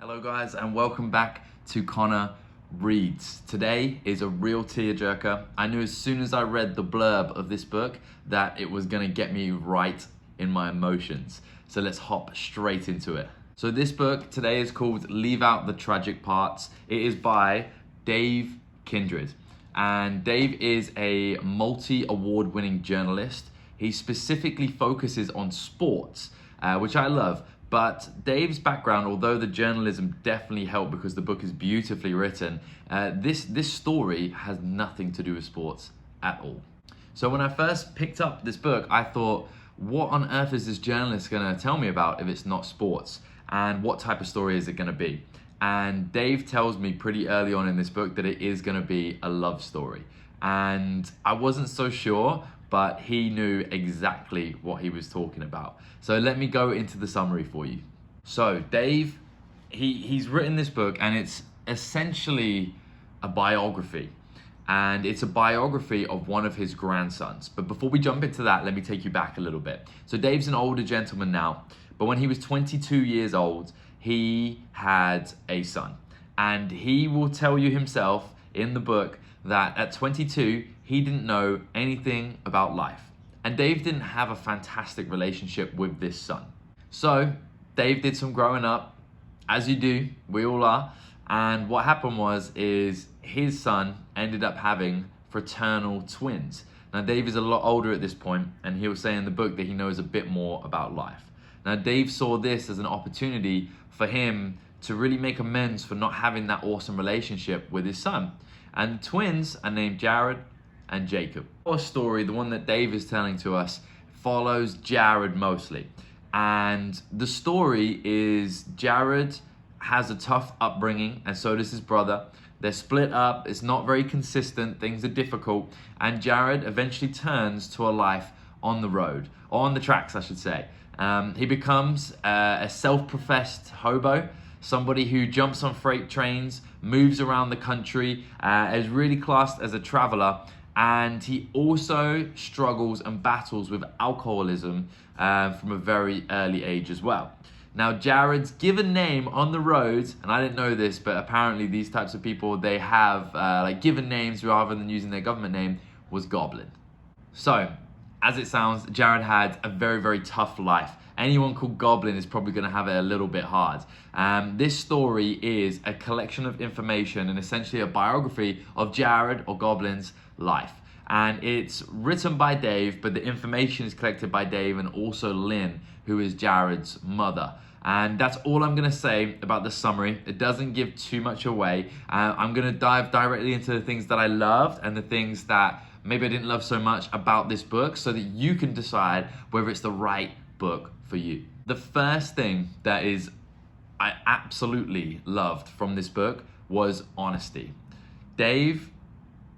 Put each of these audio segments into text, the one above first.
Hello guys and welcome back to Connor Reads. Today is a real tearjerker. I knew as soon as I read the blurb of this book that it was gonna get me right in my emotions. So let's hop straight into it. So this book today is called Leave Out the Tragic Parts. It is by Dave Kindred. And Dave is a multi-award winning journalist. He specifically focuses on sports, which I love. But Dave's background, although the journalism definitely helped because the book is beautifully written, this story has nothing to do with sports at all. So when I first picked up this book, I thought, what on earth is this journalist gonna tell me about if it's not sports? And what type of story is it gonna be? And Dave tells me pretty early on in this book that it is gonna be a love story. And I wasn't so sure, but he knew exactly what he was talking about. So let me go into the summary for you. So Dave, he's written this book and it's essentially a biography. And it's a biography of one of his grandsons. But before we jump into that, let me take you back a little bit. So Dave's an older gentleman now, but when he was 22 years old, he had a son. And he will tell you himself in the book that at 22, he didn't know anything about life. And Dave didn't have a fantastic relationship with this son. So Dave did some growing up, as you do, we all are. And what happened is his son ended up having fraternal twins. Now Dave is a lot older at this point, and he'll say in the book that he knows a bit more about life. Now Dave saw this as an opportunity for him to really make amends for not having that awesome relationship with his son. And the twins are named Jared and Jacob. Our story, the one that Dave is telling to us, follows Jared mostly. And the story is Jared has a tough upbringing, and so does his brother. They're split up, it's not very consistent, things are difficult, and Jared eventually turns to a life on the road, or on the tracks I should say. He becomes a self-professed hobo, somebody who jumps on freight trains, moves around the country, is really classed as a traveler, and he also struggles and battles with alcoholism from a very early age as well. Now Jared's given name on the road, and I didn't know this, but apparently these types of people, they have like given names rather than using their government name, was Goblin. So, as it sounds, Jared had a very, very tough life. Anyone called Goblin is probably gonna have it a little bit hard. This story is a collection of information and essentially a biography of Jared, or Goblin's, life. And it's written by Dave, but the information is collected by Dave and also Lynn, who is Jared's mother. And that's all I'm gonna say about the summary. It doesn't give too much away. I'm gonna dive directly into the things that I loved and the things that maybe I didn't love so much about this book, so that you can decide whether it's the right book for you. The first thing that I absolutely loved from this book was honesty. Dave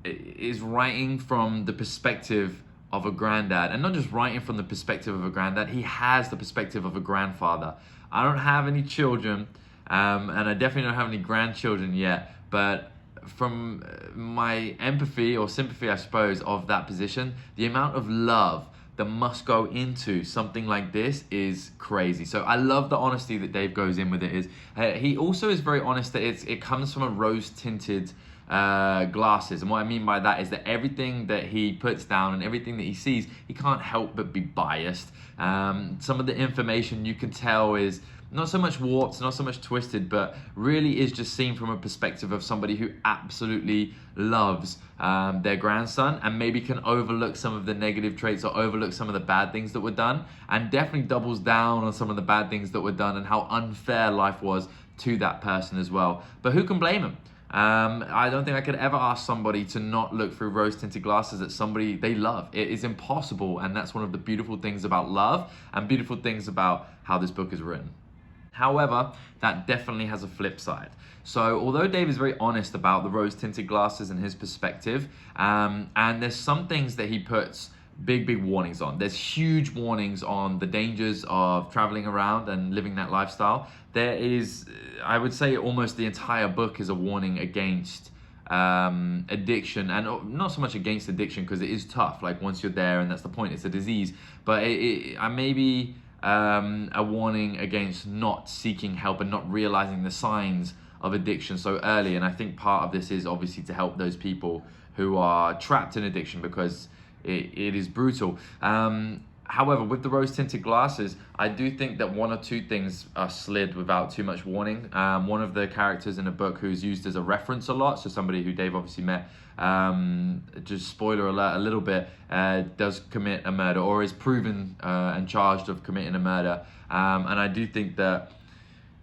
is writing from the perspective of a granddad, and not just writing from the perspective of a granddad, he has the perspective of a grandfather. I don't have any children, and I definitely don't have any grandchildren yet, but from my empathy or sympathy, I suppose, of that position, the amount of love that must go into something like this is crazy. So I love the honesty that Dave goes in with it. He also is very honest that it comes from a rose-tinted glasses. And what I mean by that is that everything that he puts down and everything that he sees, he can't help but be biased. Some of the information you can tell is not so much warped, not so much twisted, but really is just seen from a perspective of somebody who absolutely loves their grandson, and maybe can overlook some of the negative traits or overlook some of the bad things that were done, and definitely doubles down on some of the bad things that were done and how unfair life was to that person as well. But who can blame him? I don't think I could ever ask somebody to not look through rose-tinted glasses at somebody they love. It is impossible, and that's one of the beautiful things about love and beautiful things about how this book is written. However, that definitely has a flip side. So although Dave is very honest about the rose-tinted glasses and his perspective, and there's some things that he puts big warnings on. There's huge warnings on the dangers of traveling around and living that lifestyle. There is, I would say, almost the entire book is a warning against addiction, and not so much against addiction because it is tough. Like once you're there, and that's the point, it's a disease. But maybe a warning against not seeking help and not realizing the signs of addiction so early. And I think part of this is obviously to help those people who are trapped in addiction, because it is brutal. However, with the rose-tinted glasses, I do think that one or two things are slid without too much warning. One of the characters in the book who's used as a reference a lot, so somebody who Dave obviously met, just spoiler alert a little bit, does commit a murder, or is proven and charged of committing a murder. And I do think that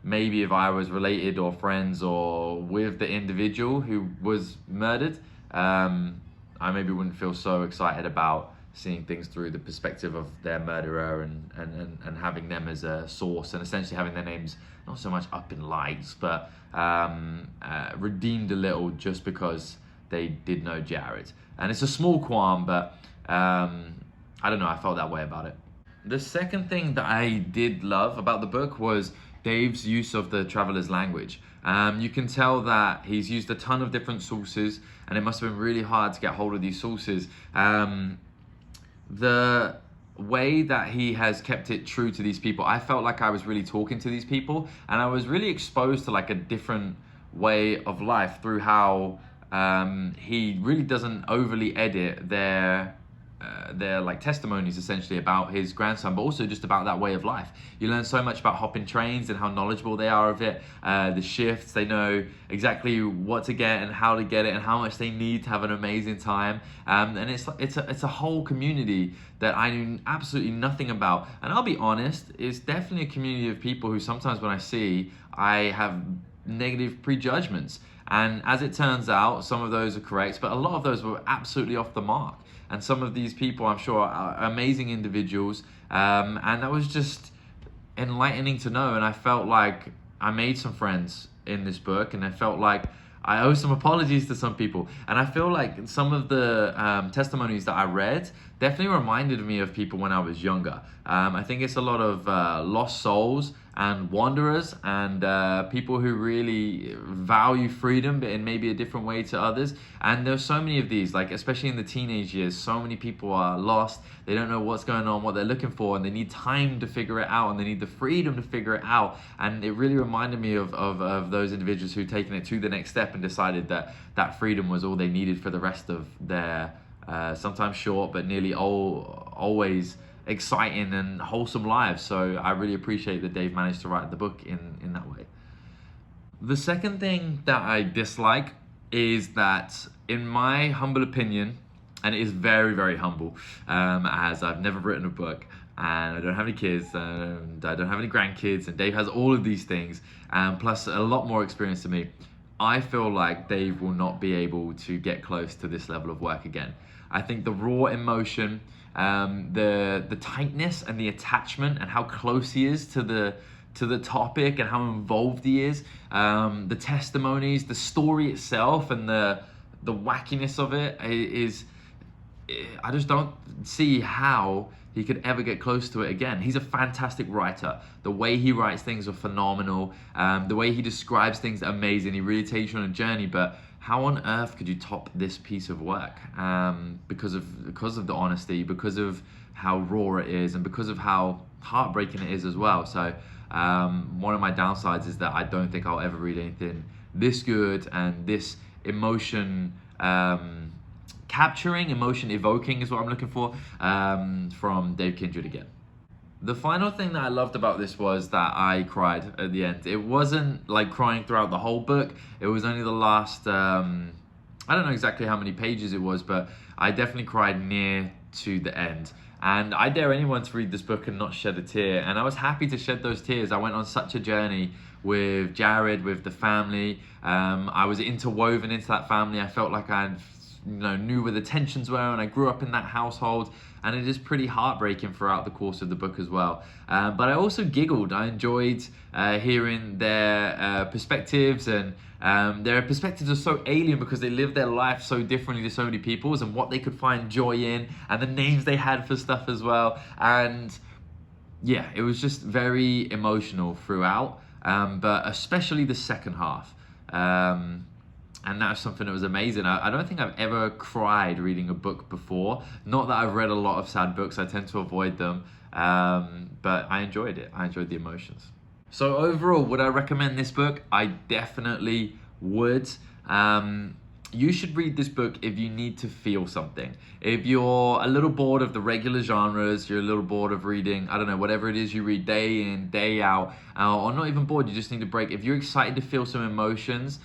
maybe if I was related or friends or with the individual who was murdered, I maybe wouldn't feel so excited about seeing things through the perspective of their murderer and having them as a source, and essentially having their names not so much up in lights, but redeemed a little just because they did know Jared. And it's a small qualm, but I don't know, I felt that way about it. The second thing that I did love about the book was Dave's use of the traveler's language. You can tell that he's used a ton of different sources, and it must have been really hard to get hold of these sources. The way that he has kept it true to these people, I felt like I was really talking to these people, and I was really exposed to like a different way of life through how he really doesn't overly edit their like testimonies essentially about his grandson, but also just about that way of life. You learn so much about hopping trains and how knowledgeable they are of it, the shifts, they know exactly what to get and how to get it and how much they need to have an amazing time. And it's a whole community that I knew absolutely nothing about. And I'll be honest, it's definitely a community of people who sometimes when I see, I have negative prejudgments. And as it turns out, some of those are correct, but a lot of those were absolutely off the mark. And some of these people, I'm sure, are amazing individuals. And that was just enlightening to know. And I felt like I made some friends in this book, and I felt like I owe some apologies to some people. And I feel like some of the testimonies that I read definitely reminded me of people when I was younger. I think it's a lot of lost souls and wanderers and people who really value freedom, but in maybe a different way to others. And there's so many of these, like especially in the teenage years, so many people are lost. They don't know what's going on, what they're looking for, and they need time to figure it out, and they need the freedom to figure it out. And it really reminded me of those individuals who've taken it to the next step and decided that that freedom was all they needed for the rest of their sometimes short but nearly always exciting and wholesome lives. So I really appreciate that Dave managed to write the book in that way. The second thing that I dislike is that, in my humble opinion, and it is very, very humble, as I've never written a book, and I don't have any kids, and I don't have any grandkids, and Dave has all of these things, and plus a lot more experience than me, I feel like Dave will not be able to get close to this level of work again. I think the raw emotion, the tightness and the attachment and how close he is to the topic and how involved he is, the testimonies, the story itself, and the wackiness of it is, I just don't see how he could ever get close to it again. He's a fantastic writer. The way he writes things are phenomenal. The way he describes things are amazing. He really takes you on a journey, but how on earth could you top this piece of work? Because of the honesty, because of how raw it is, and because of how heartbreaking it is as well. So one of my downsides is that I don't think I'll ever read anything this good and this emotion capturing, emotion evoking is what I'm looking for, from Dave Kindred again. The final thing that I loved about this was that I cried at the end. It wasn't like crying throughout the whole book. It was only the last, I don't know exactly how many pages it was, but I definitely cried near to the end. And I dare anyone to read this book and not shed a tear. And I was happy to shed those tears. I went on such a journey with Jared, with the family. I was interwoven into that family. I felt like I knew where the tensions were, and I grew up in that household, and it is pretty heartbreaking throughout the course of the book as well. But I also giggled. I enjoyed hearing their perspectives, and their perspectives are so alien because they live their life so differently to so many people's, and what they could find joy in, and the names they had for stuff as well. And yeah, it was just very emotional throughout, but especially the second half. And that's something that was amazing. I don't think I've ever cried reading a book before. Not that I've read a lot of sad books, I tend to avoid them. But I enjoyed it. I enjoyed the emotions. So overall, would I recommend this book? I definitely would. You should read this book if you need to feel something. If you're a little bored of the regular genres, you're a little bored of reading, I don't know, whatever it is you read day in, day out, or not even bored, you just need a break. If you're excited to feel some emotions,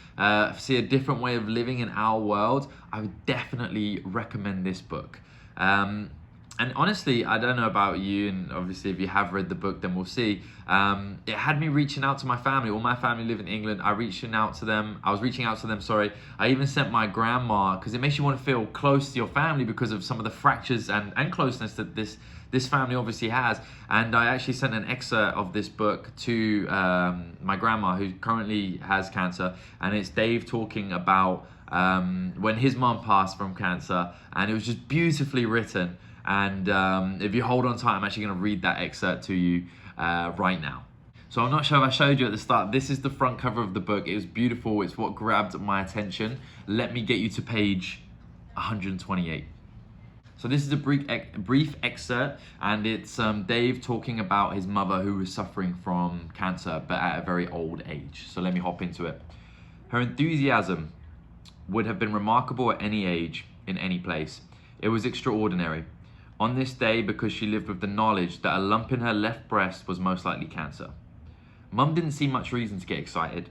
see a different way of living in our world, I would definitely recommend this book. And honestly, I don't know about you, and obviously if you have read the book, then we'll see. It had me reaching out to my family. All my family live in England. I was reaching out to them, sorry. I even sent my grandma, because it makes you want to feel close to your family because of some of the fractures and closeness that this family obviously has. And I actually sent an excerpt of this book to my grandma, who currently has cancer, and it's Dave talking about when his mom passed from cancer, and it was just beautifully written. And if you hold on tight, I'm actually going to read that excerpt to you right now. So I'm not sure if I showed you at the start, this is the front cover of the book. It was beautiful. It's what grabbed my attention. Let me get you to page 128. So this is a brief excerpt, and it's Dave talking about his mother who was suffering from cancer, but at a very old age. So let me hop into it. Her enthusiasm would have been remarkable at any age, in any place. It was extraordinary. On this day, because she lived with the knowledge that a lump in her left breast was most likely cancer. Mum didn't see much reason to get excited.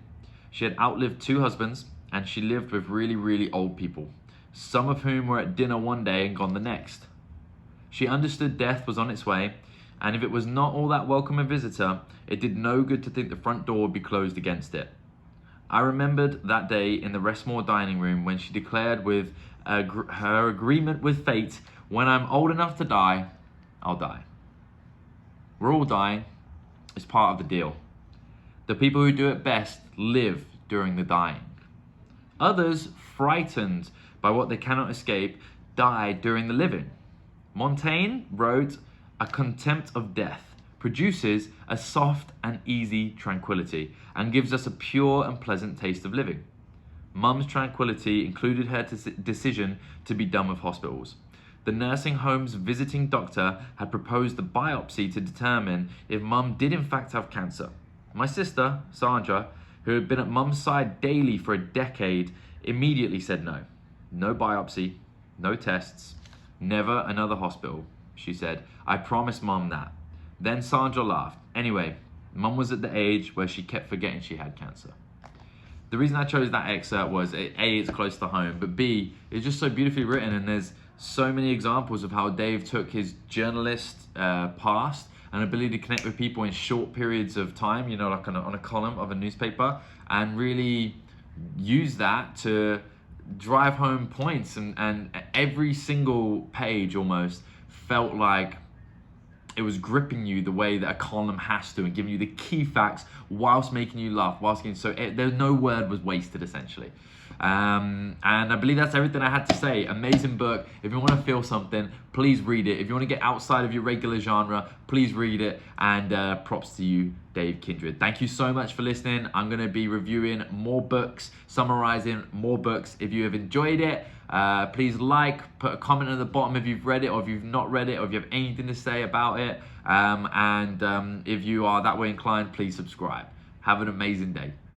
She had outlived 2 husbands, and she lived with really, really old people, some of whom were at dinner one day and gone the next. She understood death was on its way, and if it was not all that welcome a visitor, it did no good to think the front door would be closed against it. I remembered that day in the Westmore dining room when she declared with her agreement with fate, when I'm old enough to die, I'll die. We're all dying. It's part of the deal. The people who do it best live during the dying. Others, frightened by what they cannot escape, die during the living. Montaigne wrote, "A contempt of death produces a soft and easy tranquility and gives us a pure and pleasant taste of living." Mum's tranquility included her decision to be done with hospitals. The nursing home's visiting doctor had proposed a biopsy to determine if Mum did in fact have cancer. My sister, Sandra, who had been at Mum's side daily for a decade, immediately said no. No biopsy, no tests, never another hospital, she said. I promised Mum that. Then Sandra laughed. Anyway, Mum was at the age where she kept forgetting she had cancer. The reason I chose that excerpt was, A, it's close to home, but B, it's just so beautifully written, and there's so many examples of how Dave took his journalist past and ability to connect with people in short periods of time, you know, like on a column of a newspaper, and really use that to drive home points. And every single page almost felt like it was gripping you the way that a column has to, and giving you the key facts whilst making you laugh, there's no word was wasted essentially. And I believe that's everything I had to say. Amazing book. If you want to feel something, please read it. If you want to get outside of your regular genre, please read it. And props to you, Dave Kindred. Thank you so much for listening. I'm going to be reviewing more books, summarizing more books. If you have enjoyed it, please put a comment at the bottom if you've read it, or if you've not read it, or if you have anything to say about it. If you are that way inclined, please subscribe. Have an amazing day.